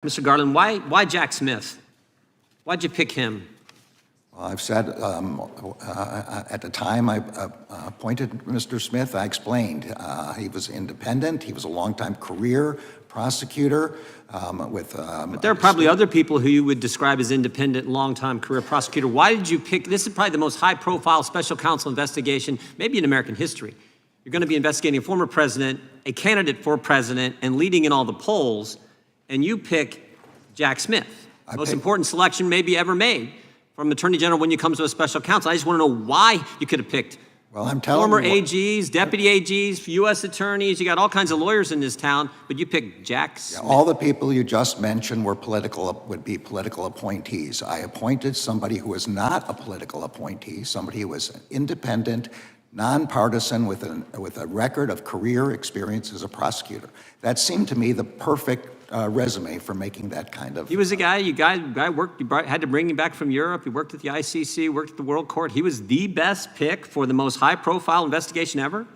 Mr. Garland, why Jack Smith? Why'd you pick him? Well, I've said at the time I appointed Mr. Smith, I explained he was independent. He was a longtime career prosecutor But there are probably other people who you would describe as independent, longtime career prosecutor. Why did you pick? This is probably the most high-profile special counsel investigation, maybe in American history. You're going to be investigating a former president, a candidate for president, and leading in all the polls, and you pick Jack Smith, most important selection maybe ever made from Attorney General when you come to a special counsel. I just want to know why you could have picked former AGs, deputy AGs, U.S. attorneys. You got all kinds of lawyers in this town, but you picked Jack Smith. All the people you just mentioned would be political appointees. I appointed somebody who was not a political appointee, somebody who was independent, nonpartisan, with a record of career experience as a prosecutor. That seemed to me the perfect resume for making that kind of. He was a guy, worked, had to bring him back from Europe. He worked at the ICC, worked at the World Court. He was the best pick for the most high-profile investigation ever.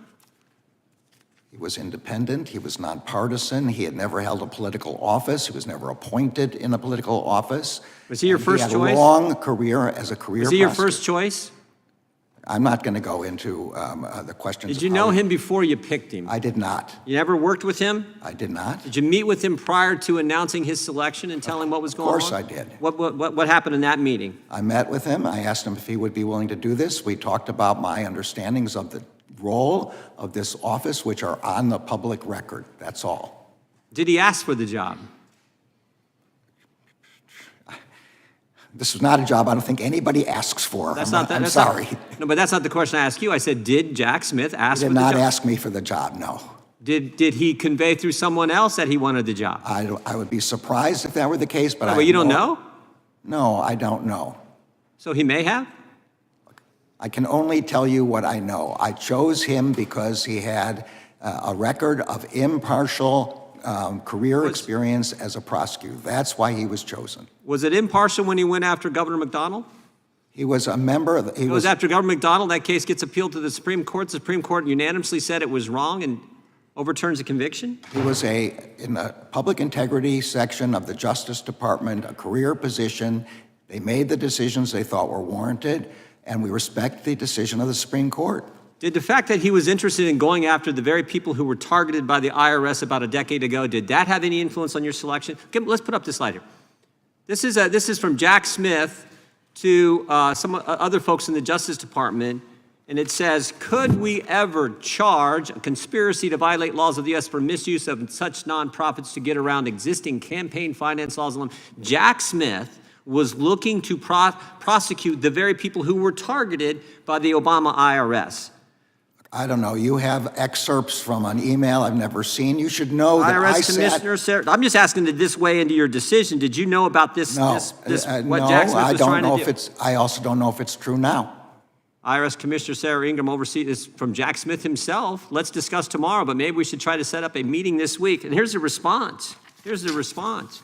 He was independent. He was nonpartisan. He had never held a political office. He was never appointed in a political office. Was he your first choice? He had a long career as a career prosecutor. Was he your first choice? I'm not going to go into the questions. Did you know him before you picked him? I did not. You never worked with him? I did not. Did you meet with him prior to announcing his selection and tell him what was going on? Of course I did. What happened in that meeting? I met with him. I asked him if he would be willing to do this. We talked about my understandings of the role of this office, which are on the public record. That's all. Did he ask for the job? This was not a job I don't think anybody asks for. I'm sorry. No, but that's not the question I asked you. I said, did Jack Smith ask for the job? He did not ask me for the job, no. Did he convey through someone else that he wanted the job? I would be surprised if that were the case, but Well, you don't know? No, I don't know. So he may have? I can only tell you what I know. I chose him because he had a record of impartial career experience as a prosecutor. That's why he was chosen. Was it impartial when he went after Governor McDonnell? He was a member of the... He was after Governor McDonnell. That case gets appealed to the Supreme Court. The Supreme Court unanimously said it was wrong and overturns the conviction? He was in the public integrity section of the Justice Department, a career position. They made the decisions they thought were warranted, and we respect the decision of the Supreme Court. Did the fact that he was interested in going after the very people who were targeted by the IRS about a decade ago, did that have any influence on your selection? Okay, let's put up this slide here. This is from Jack Smith to some other folks in the Justice Department, and it says, could we ever charge a conspiracy to violate laws of the U.S. for misuse of such nonprofits to get around existing campaign finance laws? Jack Smith was looking to prosecute the very people who were targeted by the Obama IRS. I don't know. You have excerpts from an email I've never seen. You should know that IRS Commissioner Sarah, I'm just asking this way into your decision. Did you know about this? No, what Jack Smith was trying to do? I also don't know if it's true now. IRS Commissioner Sarah Ingram oversees this from Jack Smith himself. Let's discuss tomorrow, but maybe we should try to set up a meeting this week. And here's the response. Here's the response.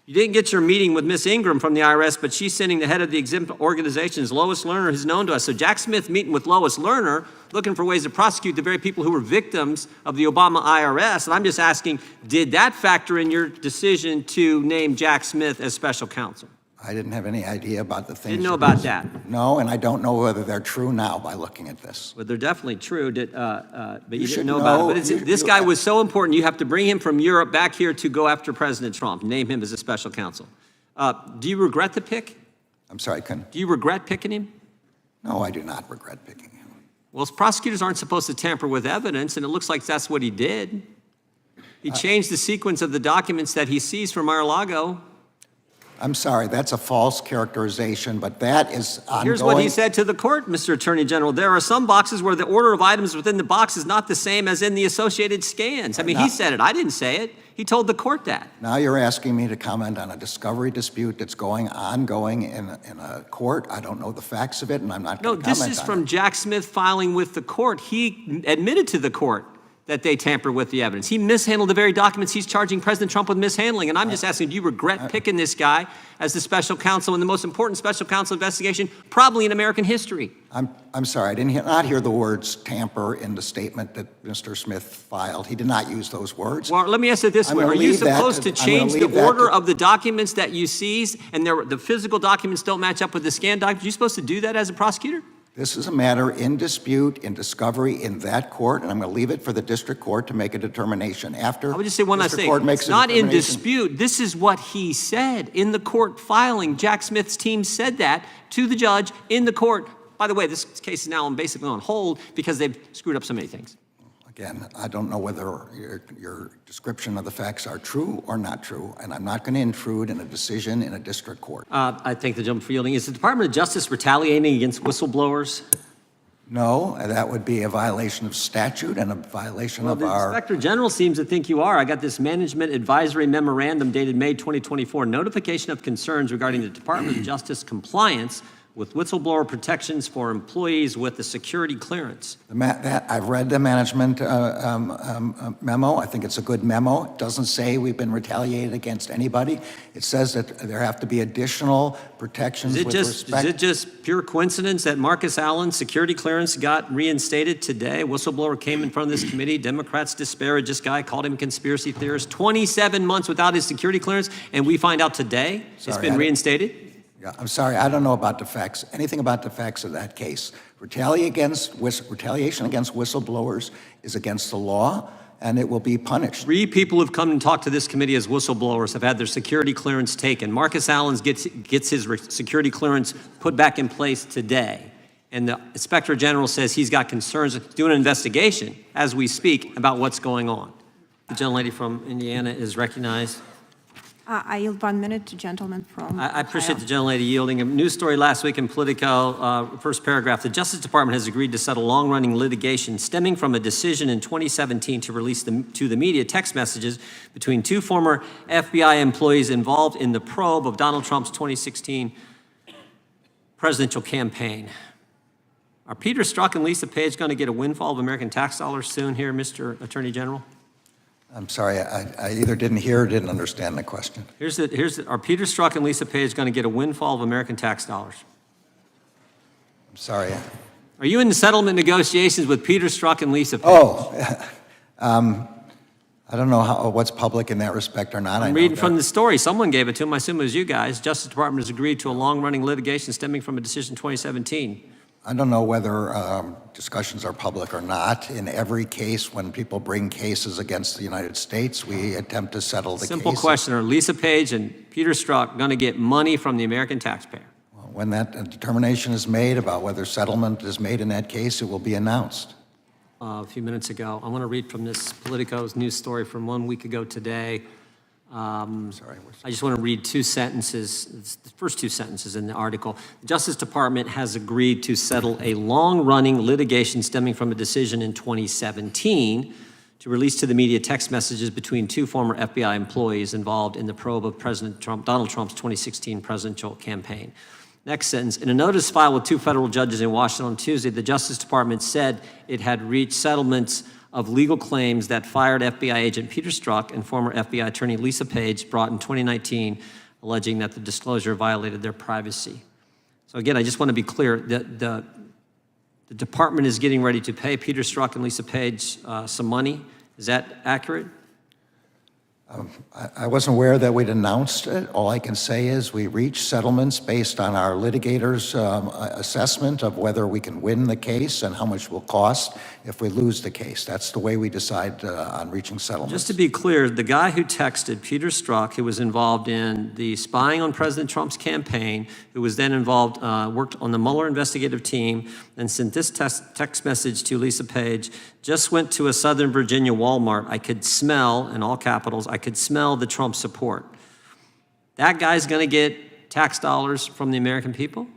You didn't get your meeting with Miss Ingram from the IRS, but she's sending the head of the exempt organizations, Lois Lerner, who's known to us. So Jack Smith meeting with Lois Lerner, looking for ways to prosecute the very people who were victims of the Obama IRS. And I'm just asking, did that factor in your decision to name Jack Smith as special counsel? I didn't have any idea about the things. Didn't know about that? No, and I don't know whether they're true now by looking at this. Well, they're definitely true, but you didn't know about it. But this guy was so important, you have to bring him from Europe back here to go after President Trump, name him as a special counsel. Do you regret the pick? I'm sorry, Do you regret picking him? No, I do not regret picking him. Well, prosecutors aren't supposed to tamper with evidence, and it looks like that's what he did. He changed the sequence of the documents that he seized from Mar-a-Lago. I'm sorry, that's a false characterization, but that is ongoing. Here's what he said to the court, Mr. Attorney General. There are some boxes where the order of items within the box is not the same as in the associated scans. I mean, he said it. I didn't say it. He told the court that. Now you're asking me to comment on a discovery dispute that's ongoing in a court. I don't know the facts of it, and I'm not going to comment on it. No, this is from Jack Smith filing with the court. He admitted to the court that they tampered with the evidence. He mishandled the very documents he's charging President Trump with mishandling. And I'm just asking, do you regret picking this guy as the special counsel in the most important special counsel investigation probably in American history? I'm sorry, I did not hear the words tamper in the statement that Mr. Smith filed. He did not use those words. Well, let me ask it this way. Are you supposed to change the order of the documents that you seize and the physical documents don't match up with the scanned documents? Are you supposed to do that as a prosecutor? This is a matter in dispute, in discovery in that court, and I'm going to leave it for the district court to make a determination after. I would just say one last thing. It's not in dispute. This is what he said in the court filing. Jack Smith's team said that to the judge in the court. By the way, this case is now basically on hold because they've screwed up so many things. Again, I don't know whether your description of the facts are true or not true, and I'm not going to intrude in a decision in a district court. I thank the gentleman for yielding. Is the Department of Justice retaliating against whistleblowers? No, that would be a violation of statute and a violation of the our... Inspector General seems to think you are. I got this Management Advisory Memorandum dated May 2024, notification of concerns regarding the Department of Justice compliance with whistleblower protections for employees with a security clearance. I've read the management memo. I think it's a good memo. It doesn't say we've been retaliated against anybody. It says that there have to be additional protections with respect. Is it just pure coincidence that Marcus Allen's security clearance got reinstated today? A whistleblower came in front of this committee. Democrats disparaged this guy, called him a conspiracy theorist. 27 months without his security clearance, and we find out today it's been reinstated? Yeah, I'm sorry, I don't know about the facts, anything about the facts of that case. Retaliation against whistleblowers is against the law, and it will be punished. 3 people who've come and talked to this committee as whistleblowers have had their security clearance taken. Marcus Allen gets his security clearance put back in place today. And the Inspector General says he's got concerns, doing an investigation as we speak about what's going on. The gentlelady from Indiana is recognized. I yield 1 minute to gentleman from I appreciate the gentlelady yielding. A news story last week in Politico, first paragraph. The Justice Department has agreed to settle long-running litigation stemming from a decision in 2017 to release to the media text messages between 2 former FBI employees involved in the probe of Donald Trump's 2016 presidential campaign. Are Peter Strzok and Lisa Page going to get a windfall of American tax dollars soon here, Mr. Attorney General? I'm sorry, I either didn't hear or didn't understand the question. Are Peter Strzok and Lisa Page going to get a windfall of American tax dollars? I'm sorry. Are you in the settlement negotiations with Peter Strzok and Lisa Page? Oh, I don't know what's public in that respect or not. I'm reading from the story. Someone gave it to him. I assume it was you guys. Justice Department has agreed to a long-running litigation stemming from a decision in 2017. I don't know whether discussions are public or not. In every case, when people bring cases against the United States, we attempt to settle the case. Simple question. Are Lisa Page and Peter Strzok going to get money from the American taxpayer? Well, when that determination is made about whether settlement is made in that case, it will be announced. A few minutes ago, I want to read from this Politico's news story from 1 week ago today. Sorry. I just want to read 2 sentences, it's the first 2 sentences in the article. The Justice Department has agreed to settle a long-running litigation stemming from a decision in 2017 to release to the media text messages between 2 former FBI employees involved in the probe of Donald Trump's 2016 presidential campaign. Next sentence, in a notice filed with 2 federal judges in Washington on Tuesday, the Justice Department said it had reached settlements of legal claims that fired FBI agent Peter Strzok and former FBI attorney Lisa Page brought in 2019, alleging that the disclosure violated their privacy. So again, I just want to be clear that the department is getting ready to pay Peter Strzok and Lisa Page some money. Is that accurate? I wasn't aware that we'd announced it. All I can say is we reached settlements based on our litigators' assessment of whether we can win the case and how much it will cost if we lose the case. That's the way we decide on reaching settlements. Just to be clear, the guy who texted Peter Strzok, who was involved in the spying on President Trump's campaign, who was then involved, worked on the Mueller investigative team, and sent this text message to Lisa Page, just went to a Southern Virginia Walmart. I could smell, in all capitals, I could smell the Trump support. That guy's going to get tax dollars from the American people?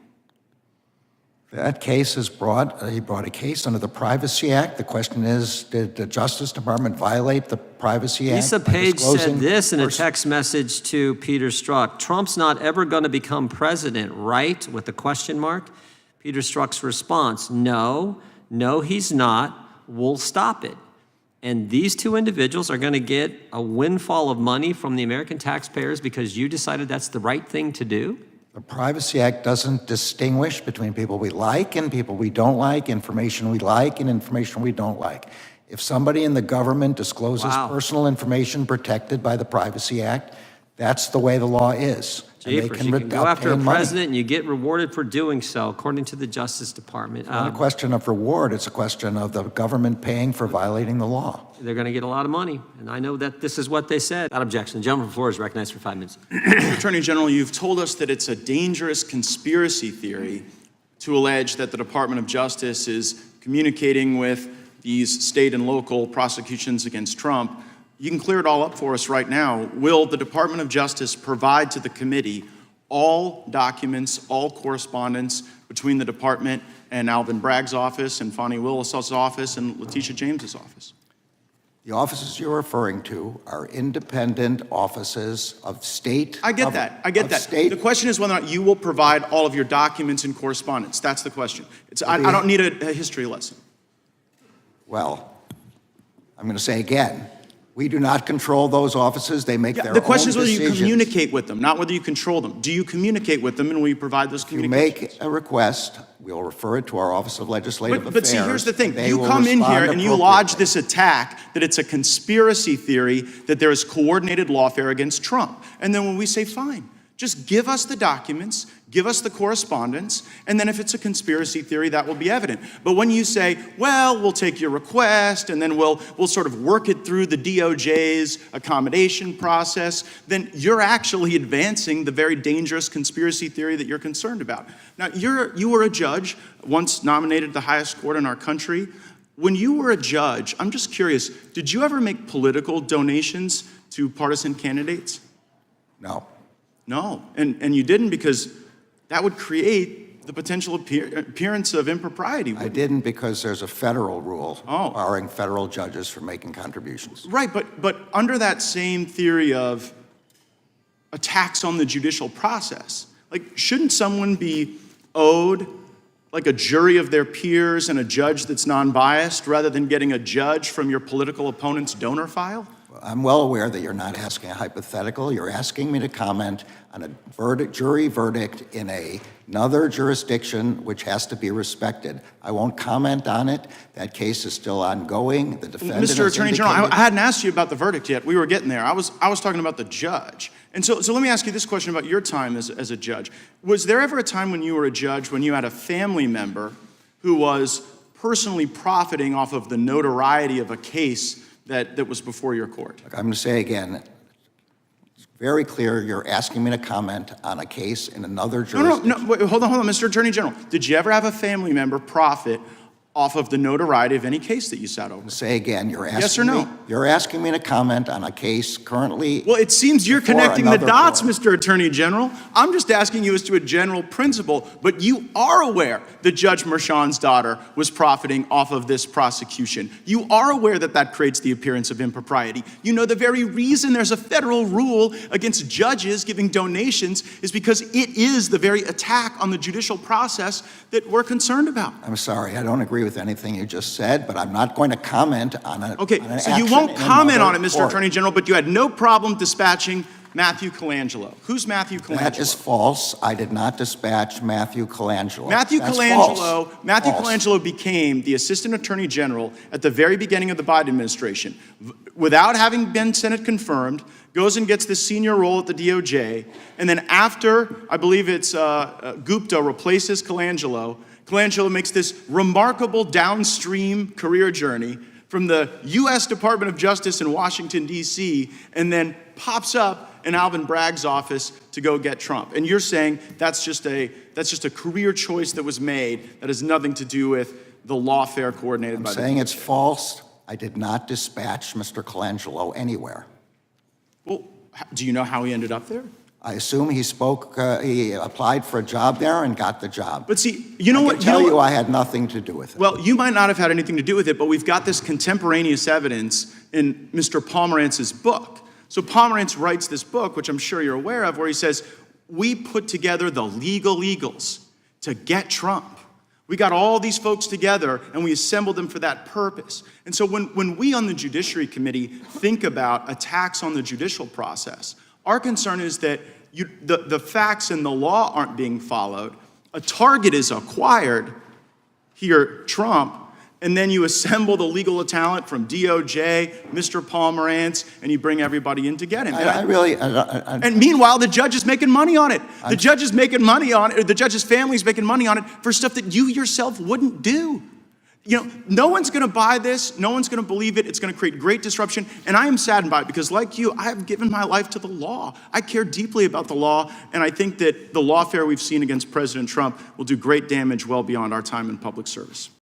That case is brought, he brought a case under the Privacy Act. The question is, did the Justice Department violate the Privacy Act? Lisa Page said this in a text message to Peter Strzok. Trump's not ever going to become president, right? With a question mark. Peter Strzok's response, no, he's not. We'll stop it. And these two individuals are going to get a windfall of money from the American taxpayers because you decided that's the right thing to do? The Privacy Act doesn't distinguish between people we like and people we don't like, information we like and information we don't like. If somebody in the government discloses Wow. personal information protected by the Privacy Act, that's the way the law is. And they Jeepers, you can go after a obtain money. president and you get rewarded for doing so, according to the Justice Department. It's not a question of reward, it's a question of the government paying for violating the law. They're going to get a lot of money, and I know that this is what they said. Without objection, the gentleman from Florida is recognized for 5 minutes. Mr. Attorney General, you've told us that it's a dangerous conspiracy theory to allege that the Department of Justice is communicating with these state and local prosecutions against Trump. You can clear it all up for us right now. Will the Department of Justice provide to the committee all documents, all correspondence between the department and Alvin Bragg's office and Fonnie Willis's office and Letitia James's office? The offices you're referring to are independent offices of state. I get that. I get that. The question is whether or not you will provide all of your documents and correspondence. That's the question. I don't need a history lesson. Well, I'm going to say again, we do not control those offices. They make their own The question is whether decisions. you communicate with them, not whether you control them. Do you communicate with them, and will you provide those If you communications? make a request, we'll refer it to our Office of Legislative Affairs. But see, here's the thing. They You will come in here respond and you lodge appropriately. this attack that it's a conspiracy theory that there is coordinated lawfare against Trump. And then when we say, fine, just give us the documents, give us the correspondence, and then if it's a conspiracy theory, that will be evident. But when you say, well, we'll take your request, and then we'll sort of work it through the DOJ's accommodation process, then you're actually advancing the very dangerous conspiracy theory that you're concerned about. Now, you were a judge, once nominated the highest court in our country. When you were a judge, I'm just curious, did you ever make political donations to partisan candidates? No. No, and you didn't because that would create the potential appearance of impropriety. I didn't because there's a federal rule Oh. barring federal judges from making contributions. Right, but under that same theory of attacks on the judicial process, like shouldn't someone be owed like a jury of their peers and a judge that's non-biased rather than getting a judge from your political opponent's donor file? I'm well aware that you're not asking a hypothetical. You're asking me to comment on a jury verdict in another jurisdiction which has to be respected. I won't comment on it. That case is still ongoing. The defendant Mr. has Attorney General, indicated- I hadn't asked you about the verdict yet. We were getting there. I was talking about the judge. And so let me ask you this question about your time as a judge. Was there ever a time when you were a judge when you had a family member who was personally profiting off of the notoriety of a case that was before your court? I'm going to say again, it's very clear you're asking me to comment on a case in another jurisdiction. No, wait, hold on, Mr. Attorney General. Did you ever have a family member profit off of the notoriety of any case that you sat over? Say again, you're asking Yes or no? me, you're asking me to comment on a case currently. Well, it seems you're before connecting the another dots, court. Mr. Attorney General. I'm just asking you as to a general principle, but you are aware that Judge Merchan's daughter was profiting off of this prosecution. You are aware that that creates the appearance of impropriety. You know the very reason there's a federal rule against judges giving donations is because it is the very attack on the judicial process that we're concerned about. I'm sorry, I don't agree with anything you just said, but I'm not going to comment on an Okay, on an so you action won't in comment on another it, Mr. court. Attorney General, but you had no problem dispatching Matthew Colangelo. Who's Matthew Colangelo? That is false. I did not dispatch Matthew Colangelo. Matthew That's Colangelo, false. Matthew False. Colangelo became the Assistant Attorney General at the very beginning of the Biden administration. Without having been Senate confirmed, goes and gets this senior role at the DOJ, and then after, I believe it's Gupta replaces Colangelo, Colangelo makes this remarkable downstream career journey from the U.S. Department of Justice in Washington, D.C., and then pops up in Alvin Bragg's office to go get Trump. And you're saying that's just a career choice that was made that has nothing to do with the lawfare coordinated by I'm the saying it's false. I did not dispatch Mr. Colangelo anywhere. Well, do you know how he ended up there? I assume he applied for a job there and got the job. But see, you know I what? can tell you know you what? I had nothing to do with it. Well, you might not have had anything to do with it, but we've got this contemporaneous evidence in Mr. Pomerantz's book. So Pomerantz writes this book, which I'm sure you're aware of, where he says, we put together the legal eagles to get Trump. We got all these folks together and we assembled them for that purpose. And so when we on the Judiciary Committee think about attacks on the judicial process, our concern is that the facts and the law aren't being followed. A target is acquired, here Trump, and then you assemble the legal talent from DOJ, Mr. Pomerantz, and you bring everybody in to get him. And meanwhile, the judge is making money on it. The judge is making money on it, or the judge's family's making money on it for stuff that you yourself wouldn't do. You know, no one's gonna buy this, no one's gonna believe it, it's gonna create great disruption, and I am saddened by it because like you, I have given my life to the law. I care deeply about the law, and I think that the lawfare we've seen against President Trump will do great damage well beyond our time in public service.